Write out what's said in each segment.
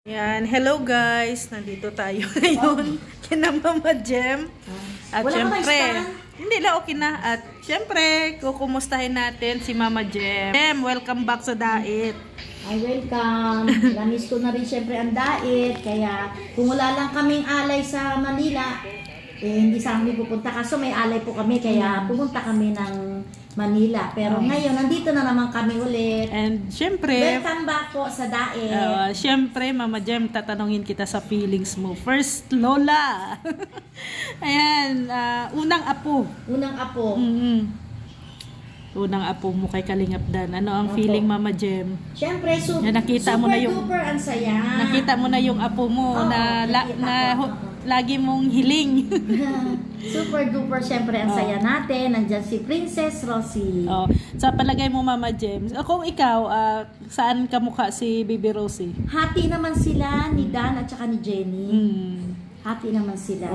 Yan, hello guys. Nandito tayo ngayon kina Mama Jem. At syempre, hindi lang okay na. At syempre, kukumustahin natin si Mama Jem. Jem, welcome back sa Dait. Ay, welcome. Namiss ko na rin syempre ang Dait. Kaya kung wala lang kaming alay sa Manila, hindi sa amin pupunta. Kaso may alay po kami, kaya pumunta kami ng Manila. Pero ngayon, nandito na naman kami ulit. And syempre, welcome back po sa Dait. Syempre, Mama Jem, tatanungin kita sa feelings mo. First, Lola. Ayan, unang apo. Unang apo. Unang apo mo kay Kalingap Dan. Ano ang feeling, Mama Jem? Syempre, nakita mo na yung, super ang saya. Nakita mo na yung apo mo na lagi mong hiling. Super duper syempre ang saya natin. Nandyan si Princess Rosie. Sa palagay mo, Mama Jem, kung ikaw, saan kamukha si Baby Rosie? Hati naman sila ni Dan at saka ni Jenny. Hati naman sila.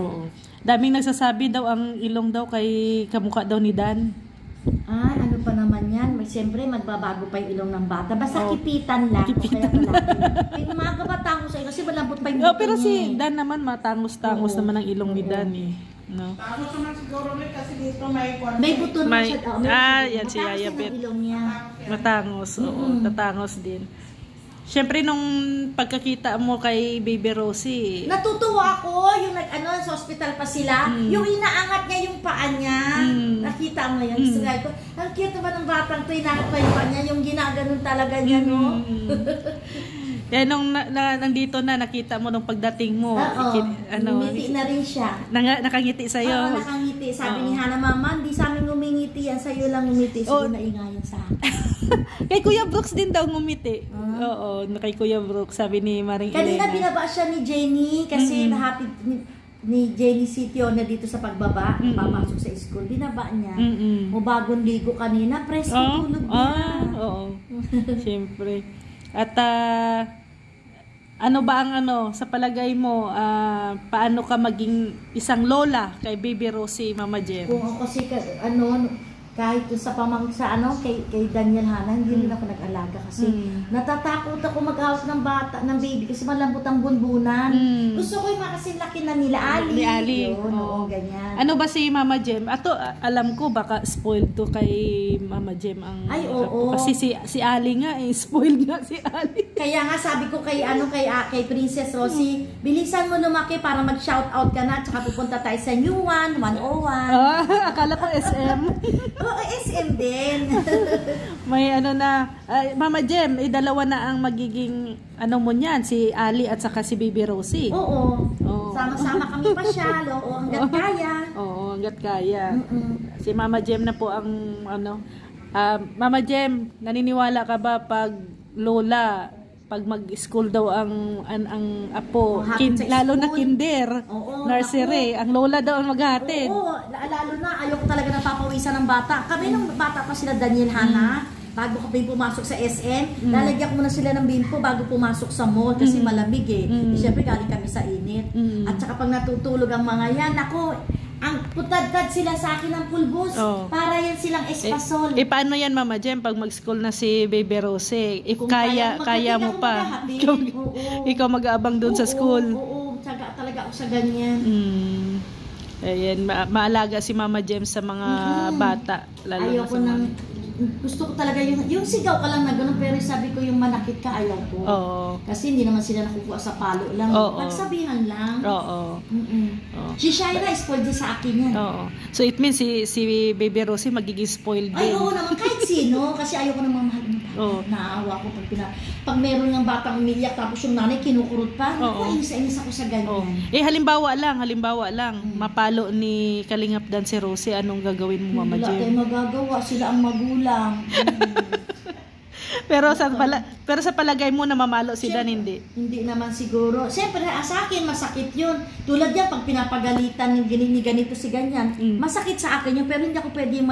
Daming nagsasabi daw ang ilong daw kay kamukha daw ni Dan. Ano pa naman yan? Siyempre, magbabago pa yung ilong ng bata. Basta kipitan lang. Kipitan lang. Yung mga matangos sa'yo kasi malambot pa yung buto pero niya. Si Dan naman, matangos-tangos naman ang ilong ni Dan eh. No? Tangos naman siguro rin kasi dito may may buto naman siya. Yan si Yaya Bet. Ilong niya. Matangos, tatangos din. Siyempre, nung pagkakita mo kay Baby Rosie, natutuwa ako yung sa hospital pa sila. Yung inaangat niya yung paa niya. Nakita mo yan. Gusto ko, ang cute naman ng batang to, inaangat pa yung paa niya. Yung ginaganon talaga niya, no? Kaya nung nandito na, nakita mo nung pagdating mo. Ngumiti na rin siya. Nakangiti sa'yo. Oo, nakangiti. Sabi ni Hana, Mama, hindi sa amin ngumingiti yan. Sa'yo lang ngumiti. Sige, naingayan sa akin. Kay Kuya Brooks din daw ngumiti. Oo, kay Kuya Brooks, sabi ni Maring Elena. Kanina binaba siya ni Jenny kasi happy ni Jenny Sitio na dito sa pagbaba, papasok sa school. Binaba niya. O bagong ligo kanina, presko tulog niya. Oo. Siyempre. At ano ba ang sa palagay mo, paano ka maging isang lola kay Baby Rosie, Mama Jem? Kung ako kasi kahit sa kay Daniel Hana, hindi rin ako nag-alaga kasi natatakot ako mag-out ng bata, ng baby kasi malambot ang bunbunan. Gusto ko yung makasing laki na nila Ali. Ni Ali. Ganyan. Ano ba si Mama Jem? Alam ko baka spoiled to kay Mama Jem ang kasi si Ali nga spoiled nga si Ali. Kaya nga sabi ko kay Princess Rosie, bilisan mo lumaki para mag-shout out ka na, tsaka pupunta tayo sa New 101. Akala ko SM. Oo, SM din. May Mama Jem, dalawa na ang magiging mo niyan, si Ali at saka si Baby Rosie. Oo. Sama-sama kami pa siya, hanggat kaya. Oo, hanggat kaya. Si Mama Jem na po ang Mama Jem, naniniwala ka ba pag lola, pag mag-school daw ang apo, lalo na kinder, nursery, ang lola daw ang maghatid. Oo, lalo na, ayoko talaga napapawisan ng bata. Kami nung bata pa sila Daniel Hana, bago kami pumasok sa SM, lalagyan ko muna sila ng bimpo bago pumasok sa mall kasi malamig Siyempre galing kami sa init. At saka pag natutulog ang mga yan, ang putad-tad sila sa akin ng pulbos. Para yan silang espasol. Paano yan, Mama Jem, pag mag-school na si Baby Rosie? If kaya mo pa. Ikaw mag-aabang doon sa school. Oo, tsaga talaga ako sa ganyan. Ayan, maalaga si Mama Jem sa mga bata. Lalo ayoko gusto ko talaga yung sigaw ka lang na gano'n, pero sabi ko yung manakit ka, ayaw ko. Kasi hindi naman sila nakukuha sa palo lang. Pagsabihan lang. Si Shaira, spoiled din sa akin yan. So it means si Baby Rosie magiging spoiled din. Ay, oo naman, kahit sino. Kasi ayaw ko nang mamahal ng bata. Naawa ko pag meron ng batang umiyak, tapos yung nanay kinukurot pa. Inis ako sa ganyan. Halimbawa lang, mapalo ni Kalingap Dan si Rosie, anong gagawin mo, Mama Jem? Wala tayong magagawa, sila ang magulang. pero sa palagay mo na mamalo si Dan, hindi? Hindi naman siguro. Siyempre, sa akin masakit yun. Tulad yan, pag pinapagalitan ni ganito si ganyan, masakit sa akin yun, pero hindi ako pwede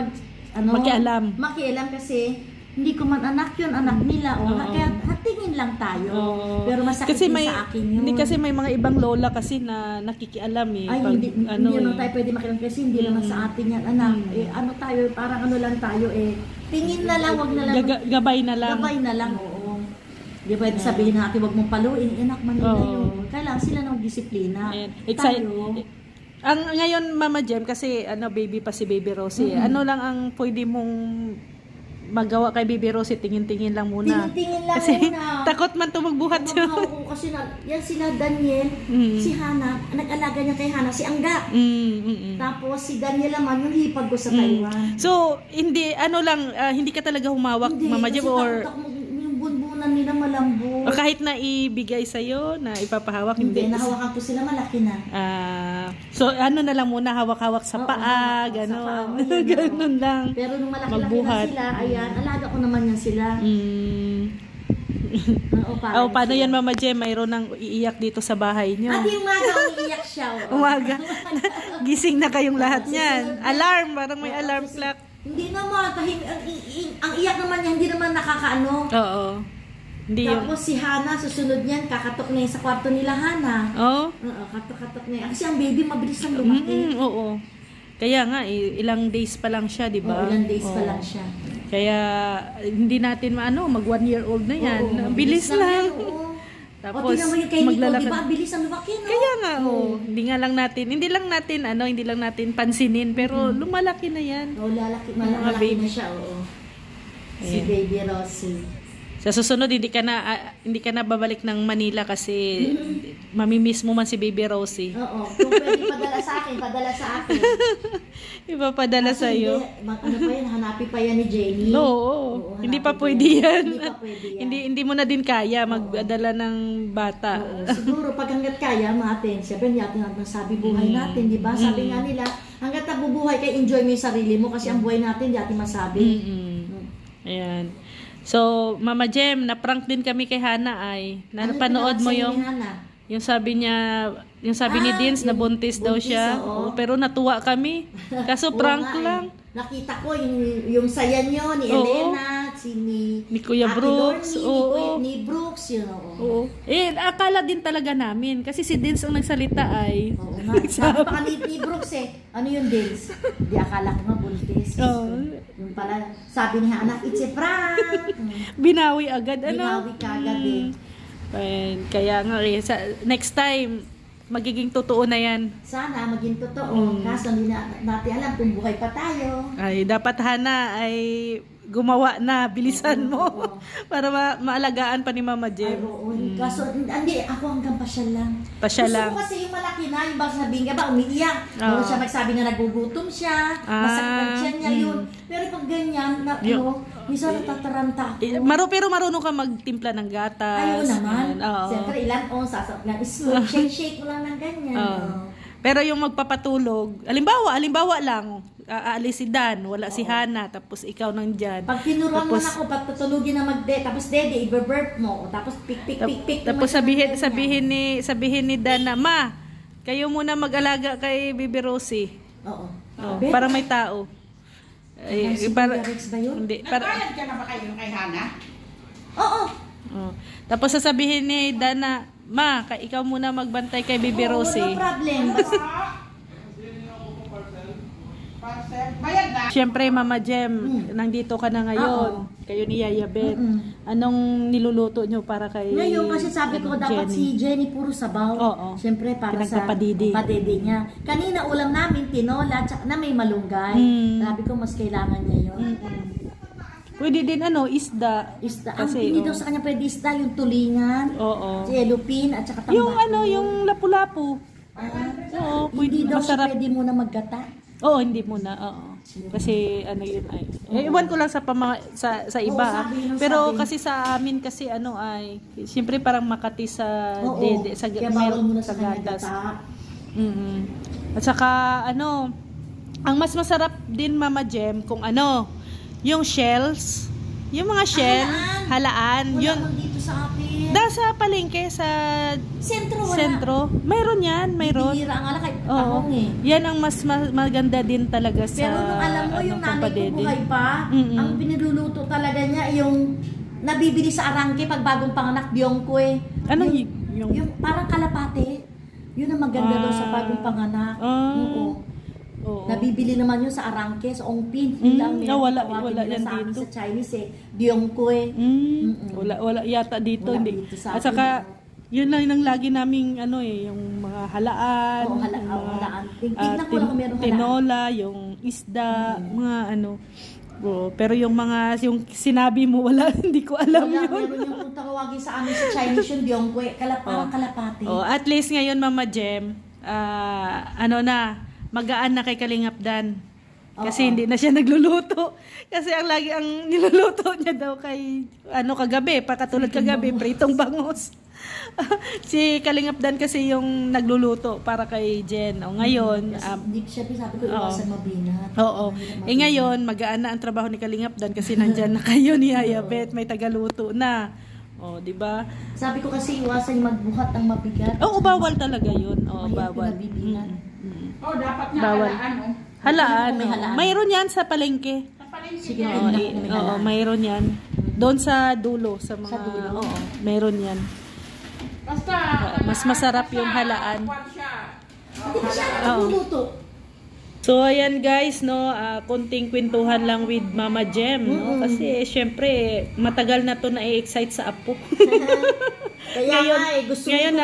makialam kasi hindi ko man anak yun, anak nila. Kaya hatingin lang tayo. Pero masakit kasi sa akin yun. Hindi kasi may mga ibang lola kasi na nakikialam Ay, hindi tayo pwede makialam kasi hindi naman sa atin yan, anak. Tayo, parang lang tayo tingin na lang, wag na lang. Gabay na lang. Gabay na lang, oo. Di pwede sabihin natin, wag mong paluin, anak, Manila Oo. yun. Kailangan sila ng disiplina. Ayan. Tayo, Ang ngayon, Mama Jem, kasi baby pa si Baby Rosie. Ano lang ang pwede mong magawa kay Baby Rosie? Tingin-tingin lang muna. tingin-tingin lang Kasi muna. takot man to magbuhat yun. Oo, kasi yan sila Daniel, si Hana, nag-alaga niya kay Hana, si Angga. Tapos si Daniel naman, yung hipag ko sa Taiwan. So, hindi, hindi ka talaga humawak, Hindi, Mama kasi Jem, or takot ako yung bunbunan nila malambot. o kahit na ibigay sa'yo, na ipapahawak, Hindi, hindi. nahawakan ko sila, malaki na. So, na lang muna, hawak-hawak sa Oo, paa, hawak sa gano'n. paa, ayun, Gano'n lang. Pero nung malaki-laki Magbuhat. na sila, ayan, alaga ko naman yan sila. Oo, Paano yan, Mama Jem? Mayroon nang iiyak dito sa bahay nyo. At yung umaga, umiiyak siya. Umaga. Gising na kayong lahat niyan. Alarm, parang may alarm clock. Hindi naman, ang iyak naman niya, hindi naman nakakaano. Oo. Hindi yun. Tapos si Hana, susunod niyan, kakatok na yun sa kwarto nila Hana. Oo? Oo, katok-katok na yun. Kasi ang baby, mabilis ang lumaki. Oo. Kaya nga, ilang days pa lang siya, di ba? Oo, ilang days pa Oo. lang siya. Kaya, hindi natin mag 1 year old na yan. Oo, Bilis lang. yan, oo. Tapos, o, tingnan mo yung kay Nico, maglalakad. di ba? Ang bilis ang lumaki, no? Kaya nga, hindi lang natin pansinin, pero lumalaki na yan. Oo, malaki baby. na siya, oo. Si Ayan. Baby Rosie. Sa susunod, hindi ka na babalik ng Manila kasi mamimiss mo man si Baby Rosie. Oo, kung pwede padala sa akin, padala sa akin. Ipapadala sa iyo. Ano pa yan, hanapin pa yan ni Jenny. Oo, hindi pa hanapin pwede yan. Hindi pa pwede yan. Hindi mo na din kaya magdala ng bata. Oo, siguro pag hanggat kaya natin, siyempre hindi natin masabi buhay natin, di ba? Sabi nga nila, hanggat nabubuhay kayo, enjoy mo yung sarili mo kasi ang buhay natin, hindi natin masabi. Ayan. So, Mama Jem, na-prank din kami kay Hana ay. Napanood mo yung sabi ni Dins na buntis daw siya. oo. Pero natuwa kami. Kaso prank Oo nga, lang. Nakita ko yung saya nyo ni Oo. Elena, Ni Kuya Ate Brooks. Lorny, Oo. ni Brooks, yun, oo. Oo. Akala din talaga namin. Kasi si Dins ang nagsalita ay. Oo nga. Napakaliit ni Brooks eh. Ano yung Dins? Di akala ko nga buntis. Oo. Yung pala, sabi niya, anak, it's a prank. Binawi agad. Binawi ka agad eh. Kaya nga next time, magiging totoo na yan. Sana maging totoo. Kaso hindi natin alam kung buhay pa tayo. Ay, dapat Hana ay gumawa na, bilisan mo. Para maalagaan pa ni Mama Ay, Jem. oo. Kaso, hindi, ako hanggang pasyal lang. Pasyal lang. Gusto ko kasi yung malaki na, yung bang sabihin ka ba, umiiyak. Oo. Siya magsabi na nagugutom siya, masakit ang tiyan niya yun. Pero pag ganyan, minsan natataranta ako. Pero marunong ka magtimpla ng gatas. Ayaw naman. Oo. Siyempre, ilan sasap ng spoon, shake mo lang ng ganyan. Oo. Pero yung magpapatulog, alimbawa lang, aalis si Dan, wala si Hana, tapos ikaw nandyan. Pag tinuruan mo Tapos- na ako, pag tutulugin na tapos dede, i-burp mo, tapos pik. Tapos sabihin ni Dan na, Ma, kayo muna mag-alaga kay Baby Rosie. Oo. Oh, para may tao. Ay, si Kuya Rex ba yun? Hindi, Nagbayad ka na ba kayo kay Hana? Oo. oh. Tapos sasabihin ni Dan na, Ma, ikaw muna magbantay kay Baby Rosie. No problem. Basta, Parcel. Bayad na. Siyempre, Mama Jem, nandito ka na ngayon. Kayo ni Yaya Bet. Anong niluluto nyo para kay ngayon kasi sabi ko, dapat si Jenny puro sabaw. Oo. Siyempre, para sa Pinagpapadidi. padede niya. Kanina ulam namin, tinola, tsaka na may malunggay. Sabi ko, mas kailangan niya yun. Pwede din isda. Isda. Kasi, Hindi daw sa kanya pwede isda, yung tulingan, Oo. lupin, at saka tambak. Yung lapu-lapu. Oo, Hindi daw siya masarap. pwede muna maggata. Oo, hindi muna. Oo. Kasi yun ay. Iwan ko lang sa sa iba. Oo, sabi. Pero kasi sa amin kasi ay siyempre parang Makati sa Oo. dede sa Kaya bawal muna sa sa kanya gatas. gata. At saka ang mas masarap din Mama Jem kung yung shells, yung mga shell, halaan, Wala yun. man dito sa atin. Sa palengke sa Wala. sentro, mayroon yan, mayroon. Bihira nga lang kahit Oo. tahong eh. Yan ang mas maganda din talaga sa Pero nung alam mo, yung nanay ko pampadede. buhay pa, ang piniluluto talaga niya, yung nabibili sa arangke pag bagong panganak, biyongko eh. Ano yung parang kalapate. Yun ang maganda daw sa bagong panganak. Oo. Oo. Nabibili naman yun sa Arangke, sa Ongpin. Yun lang meron wala tawagin nila yan sa amin dito. sa Chinese Byongkue. Wala yata dito, Wala hindi. dito sa At saka, yun lang yung lagi naming yung mga halaan, Oo, yung mga, halaan. Tignan ko lang kung meron halaan. tinola, yung isda, mga Bro, pero yung sinabi mo, wala, hindi ko alam Wala, yun. meron yung kung tawagin sa amin sa Chinese yun, Byongkue. Parang kalapati. At least ngayon, Mama Jem, magaan na kay Kalingap Dan. Kasi hindi na siya nagluluto. Kasi ang niluluto niya daw kay, kagabi, katulad kagabi, pritong bangus. Si Kalingap Dan kasi yung nagluluto para kay Jen. Ngayon, Hindi siya, sabi ko, iwasan mabinat. Oo. Ngayon, magaan na ang trabaho ni Kalingap Dan kasi nandyan na kayo ni Ayabet, may tagaluto na. Di ba? Sabi ko kasi iwasan yung magbuhat ng mabigat. Oo, bawal talaga yun. Mahirap Bawal. yung nabibinat. Dapat nga Bawal. halaan, oh. Halaan. May halaan. Mayroon yan sa palengke. Sa palengke Sige, yan. Oo, tingnan ko may halaan. mayroon yan. Doon sa dulo, sa mga, Sa dulo? oo, mayroon yan. Basta, Mas masarap yung halaan. kwan siya. Hindi siya Oo. nagluluto. So, ayan guys, konting kwentuhan lang with Mama Jem, Kasi, syempre, matagal na to na-excite sa apo. Kaya Ngayon- nga gusto ko ngayon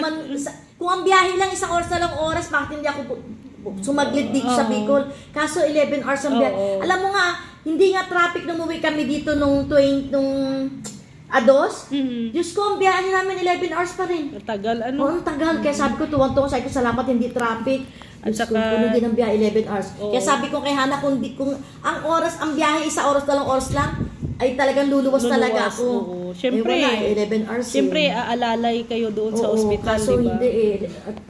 kung ang biyahe lang isang oras na lang oras, bakit hindi ako sumaglit dito sa Bicol? Kaso 11 hours ang biyahe. Oo. Alam mo nga, hindi nga traffic nung umuwi kami dito nung Ados. Diyos ko, ang biyahe namin 11 hours pa rin. Matagal, Oo, ang tagal. Kaya sabi ko, tuwang-tuwang, sabi ko, salamat, hindi traffic. At Diyos ko, saka- puno din ang biyahe 11 hours. Oo. Kaya sabi ko kay Hana, kung ang biyahe, isa oras na lang oras lang, ay talagang luluwas talaga ako. Oo. Siyempre, wala, 11 hours. Siyempre, aalalay kayo doon sa Oo, ospital, kaso di ba? hindi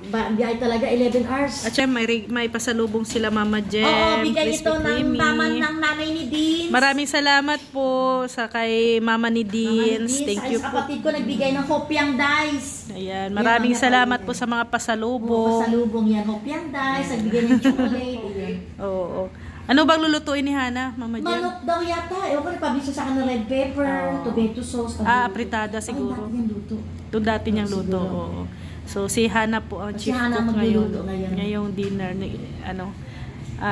Ang biyahe talaga 11 hours. At syempre, may pasalubong sila Mama Jem. Oo, bigay Crispy ito ng Creamy. naman ng nanay ni Dean. Maraming salamat po sa kay Mama ni Deans. Thank you Sa po. kapatid ko nagbigay ng hopyang dice. Ayan, maraming Yan, salamat yan. po sa mga Oo, pasalubong. pasalubong yan. Hopyang dice. Nagbigay ng chocolate. Oo. Ano bang lulutuin ni Hana, Mama Jem? Manok daw yata. Ewan ko, nagpabisa sa akin ng red pepper, tomato sauce. Apritada siguro. Ay, dati yan luto. Ito dati niyang luto. Oo. So, si Hana po ang Si chief Hana cook magluluto ngayon. ngayon. Ngayong dinner.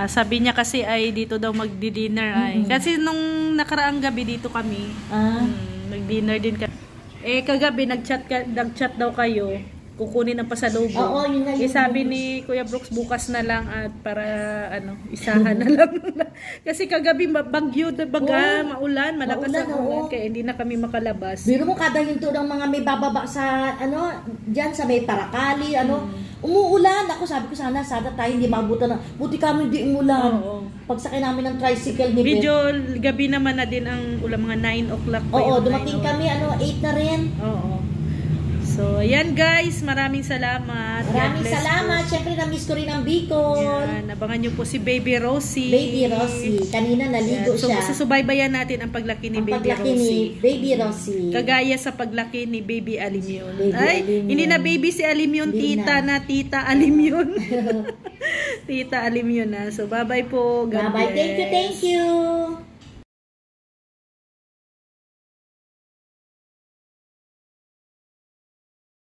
Sabi niya kasi ay dito daw magdi-dinner ay. Kasi nung nakaraang gabi dito kami, nag-dinner din kami. Kagabi nag-chat daw kayo. Kukunin ang pasalubong. Oo, yun nga, yun. Sabi ni Kuya Brooks bukas na lang at para isahan na lang. Kasi kagabi bagyo, maulan, malakas ang ulan kaya hindi na kami makalabas. Biro mo kada hinto ng mga may bababa sa diyan sa may Paracali, umuulan. Ako sabi ko sana tayo hindi maabutan buti kami hindi umulan. Oo. Pagsakay namin ng tricycle ni Medyo gabi naman na din ang ulan, mga 9 o'clock pa Oo, yun, dumating 9 kami 8 na rin. Oo. So, ayan guys, maraming salamat. God Maraming bless salamat. po. Siyempre na-miss ko rin ang Bicol. Yan, abangan nyo po si Baby Rosie. Baby Rosie. Kanina naligo Yan. So, siya. susubaybayan natin ang paglaki ni Ang Baby paglaki ni Rosie. Baby Rosie. Kagaya sa paglaki ni Baby Alimyon. Baby Alimyon. Hindi na baby si Alimyon, Hindi tita na. Tita Alimyon. Tita Alimyon na. So, bye-bye po. God Bye-bye. bless. Thank you.